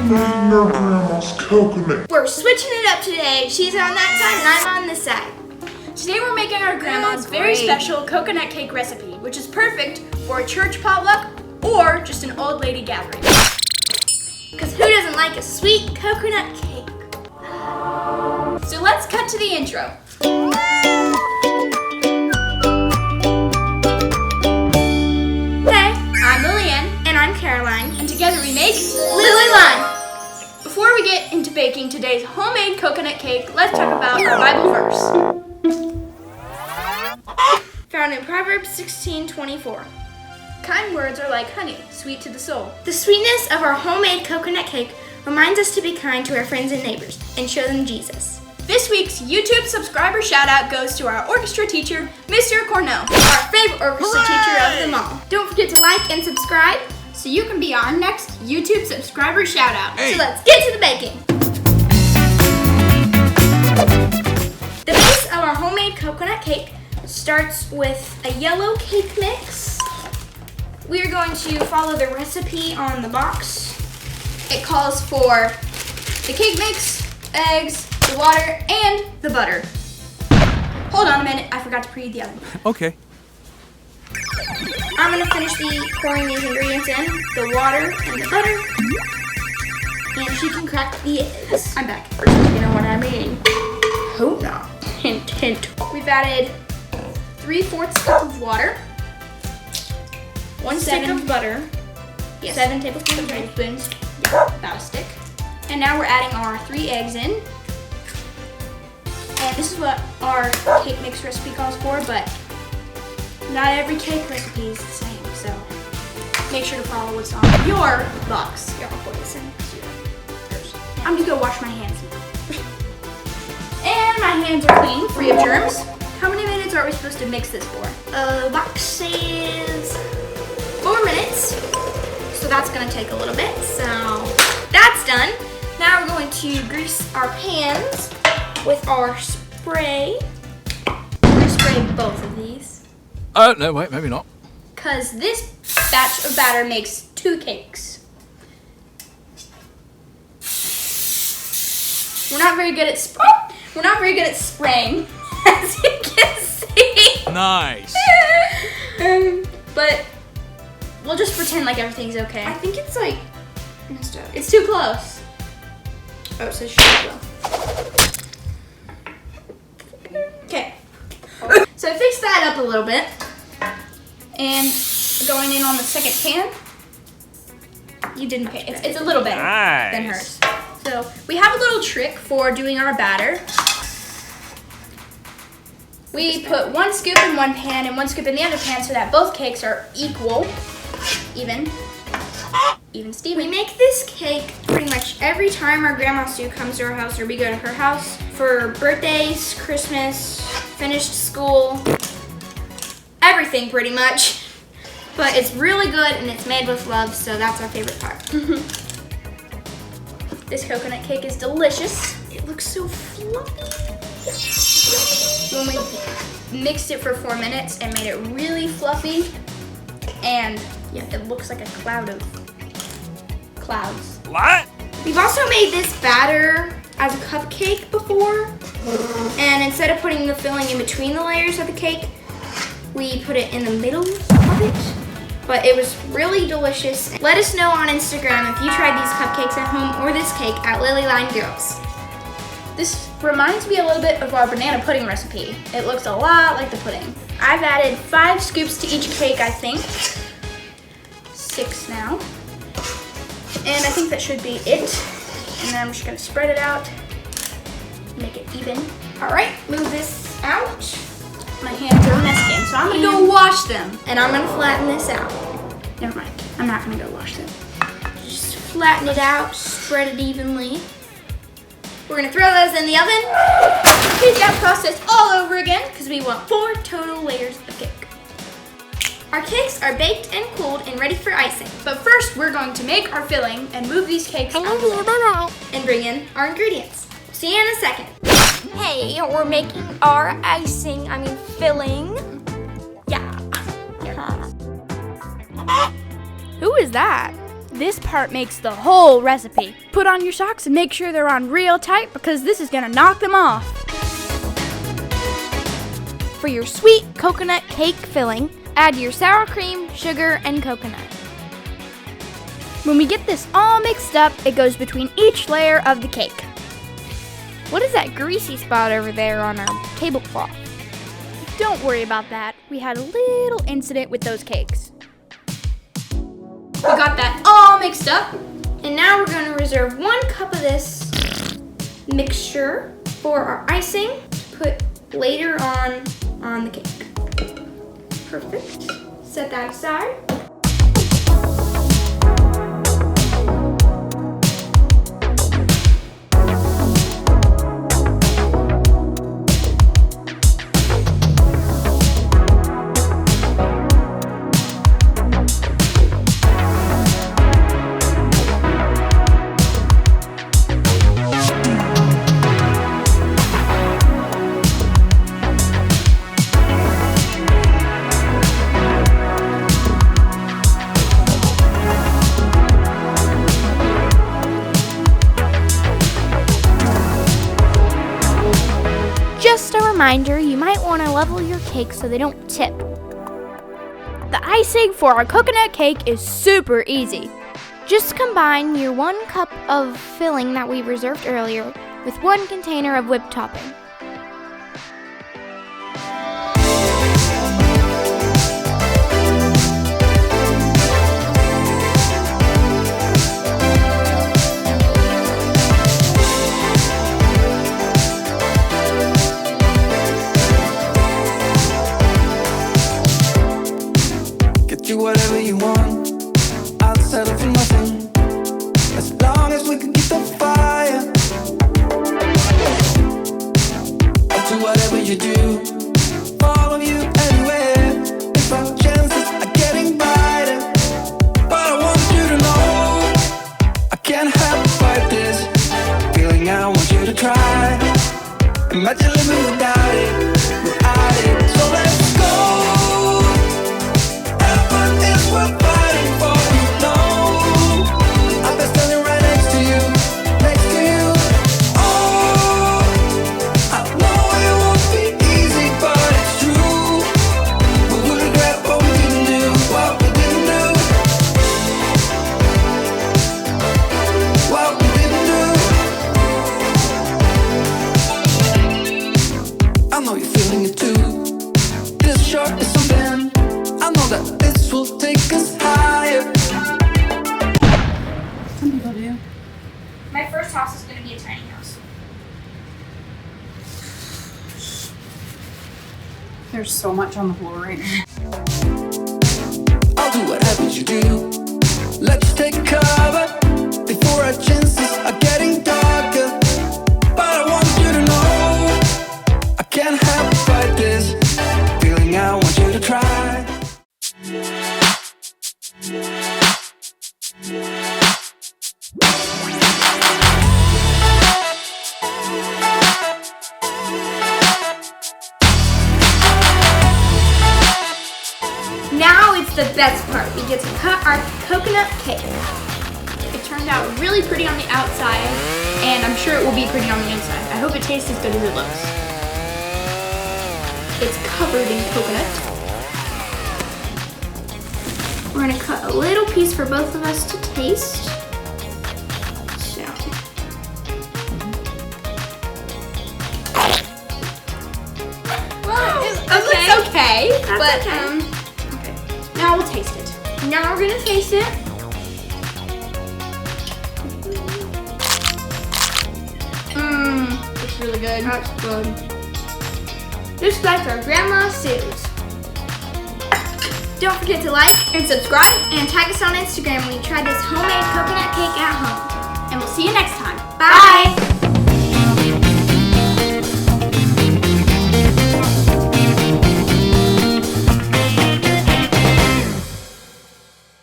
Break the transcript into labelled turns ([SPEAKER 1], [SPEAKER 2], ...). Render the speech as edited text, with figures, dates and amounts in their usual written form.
[SPEAKER 1] making our grandma's coconut.
[SPEAKER 2] We're switching it up today. She's on that side and I'm on this side.
[SPEAKER 3] Today we're making our grandma's very special coconut cake recipe, which is perfect for a church potluck or just an old lady gathering.
[SPEAKER 2] Because who doesn't like a sweet coconut cake?
[SPEAKER 3] So let's cut to the intro.
[SPEAKER 2] Hey,
[SPEAKER 3] I'm Lillian,
[SPEAKER 2] and I'm Caroline.
[SPEAKER 3] and together we make
[SPEAKER 2] Lily Line.
[SPEAKER 3] Before we get into baking today's homemade coconut cake, let's talk about our Bible verse.
[SPEAKER 2] Found in Proverbs 16:24.
[SPEAKER 3] Kind words are like honey, sweet to the soul.
[SPEAKER 2] The sweetness of our homemade coconut cake reminds us to be kind to our friends and neighbors and show them Jesus.
[SPEAKER 3] This week's YouTube subscriber shout out goes to our orchestra teacher, Mr. Cornell.
[SPEAKER 2] Our favorite orchestra teacher of them all. Don't forget to like and subscribe.
[SPEAKER 3] So you can be our next YouTube subscriber shout out.
[SPEAKER 2] So let's get to the baking. The base of our homemade coconut cake starts with a yellow cake mix. We are going to follow the recipe on the box.
[SPEAKER 3] It calls for the cake mix, eggs, the water, and the butter. Hold on a minute, I forgot to preheat the oven.
[SPEAKER 4] Okay.
[SPEAKER 2] I'm going to finish pouring these ingredients in, the water and the butter. And she can crack the eggs.
[SPEAKER 3] I'm back.
[SPEAKER 2] You know what I mean? Hope not. Hint, hint.
[SPEAKER 3] We've added 3/4 cup of water,
[SPEAKER 2] 1 stick of butter.
[SPEAKER 3] yes,
[SPEAKER 2] 7 tablespoons of
[SPEAKER 3] tablespoons, about a stick. And now we're adding our 3 eggs in. And this is what our cake mix recipe calls for, but not every cake recipe is the same, so make sure to follow what's on your box.
[SPEAKER 2] Here, I'll pour this in.
[SPEAKER 3] I'm gonna go wash my hands now. And my hands are clean, free of germs. How many minutes are we supposed to mix this for?
[SPEAKER 2] Box says 4 minutes. So that's gonna take a little bit. So that's done. Now we're going to grease our pans with our spray. We're gonna spray both of these.
[SPEAKER 4] Oh, no, wait, maybe not.
[SPEAKER 3] Because this batch of batter makes 2 cakes. We're not very good at spraying, as you can see.
[SPEAKER 4] Nice.
[SPEAKER 3] But we'll just pretend like everything's okay.
[SPEAKER 2] I think it's like messed up.
[SPEAKER 3] It's too close.
[SPEAKER 2] Oh, it says sugar.
[SPEAKER 3] Okay. So I fixed that up a little bit. And going in on the second pan. You didn't pay. It's a little better than hers. So we have a little trick for doing our batter. We put 1 scoop in one pan and 1 scoop in the other pan so that both cakes are equal, even Steven.
[SPEAKER 2] We make this cake pretty much every time our Grandma Sue comes to our house or we go to her house for birthdays, Christmas, finished school, everything pretty much. But it's really good and it's made with love, so that's our favorite part.
[SPEAKER 3] This coconut cake is delicious.
[SPEAKER 2] It looks so fluffy.
[SPEAKER 3] When we mixed it for 4 minutes and made it really fluffy, and yeah, it looks like a cloud of clouds.
[SPEAKER 4] What?
[SPEAKER 2] We've also made this batter as a cupcake before. And instead of putting the filling in between the layers of the cake, we put it in the middle of it. But it was really delicious. Let us know on Instagram if you tried these cupcakes at home or this cake at Lilyline Girls.
[SPEAKER 3] This reminds me a little bit of our banana pudding recipe. It looks a lot like the pudding. I've added 5 scoops to each cake, I think. 6 now. And I think that should be it. And then I'm just gonna spread it out, make it even.
[SPEAKER 2] All right, move this out.
[SPEAKER 3] My hands are a mess again, so I'm gonna go wash them.
[SPEAKER 2] And I'm gonna flatten this out.
[SPEAKER 3] Never mind, I'm not gonna go wash them.
[SPEAKER 2] Just flatten it out, spread it evenly. We're gonna throw those in the oven.
[SPEAKER 3] Repeat that process all over again,
[SPEAKER 2] because we want 4 total layers of cake. Our cakes are baked and cooled and ready for icing.
[SPEAKER 3] But first, we're going to make our filling and move these cakes out of the way.
[SPEAKER 2] And bring in our ingredients. See you in a second.
[SPEAKER 5] Hey, we're making our filling. Yeah.
[SPEAKER 2] Who is that?
[SPEAKER 3] This part makes the whole recipe. Put on your socks and make sure they're on real tight because this is gonna knock them off. For your sweet coconut cake filling, add your sour cream, sugar, and coconut. When we get this all mixed up, it goes between each layer of the cake. What is that greasy spot over there on our tablecloth? Don't worry about that. We had a little incident with those cakes. We got that all mixed up.
[SPEAKER 2] And now we're going to reserve 1 cup of this mixture for our icing to put later on the cake. Perfect. Set that aside.
[SPEAKER 5] Just a reminder, you might want to level your cake so they don't tip.
[SPEAKER 3] The icing for our coconut cake is super easy.
[SPEAKER 5] Just combine your 1 cup of filling that we reserved earlier with 1 container of whipped topping.
[SPEAKER 6] Do whatever you want, I'll settle for nothing, as long as we can keep the fire. I'll do whatever you do, follow you anywhere, if our chances are getting brighter. But I want you to know, I can't help but fight this feeling. I want you to try, imagine living without it, so let's go. We're fighting for you, know I've been standing right next to you, Oh, I know it won't be easy, but it's true. We will regret what we didn't do, what we didn't do. I know you're feeling it too. This short is something, I know that this will take us higher.
[SPEAKER 3] Some people do.
[SPEAKER 2] My first house is going to be a tiny house.
[SPEAKER 7] There's so much on the floor right now.
[SPEAKER 6] I'll do whatever you do. Let's take cover before our chances are getting darker. But I want you to know, I can't help but fight this feeling. I want you to try.
[SPEAKER 2] Now it's the best part. We get to cut our coconut cake.
[SPEAKER 3] It turned out really pretty on the outside, and I'm sure it will be pretty on the inside. I hope it tastes as good as it looks.
[SPEAKER 2] It's covered in coconut. We're gonna cut a little piece for both of us to taste. So.
[SPEAKER 3] Well, it
[SPEAKER 2] Okay.
[SPEAKER 3] looks okay,
[SPEAKER 2] That's
[SPEAKER 3] but
[SPEAKER 2] okay.
[SPEAKER 3] okay. Now we'll taste it.
[SPEAKER 2] Now we're gonna taste it.
[SPEAKER 3] It's really good.
[SPEAKER 2] That's good. Just like our Grandma Sue's. Don't forget to like and subscribe and tag us on Instagram when you try this homemade coconut cake at home.
[SPEAKER 3] And we'll see you next time.
[SPEAKER 2] Bye.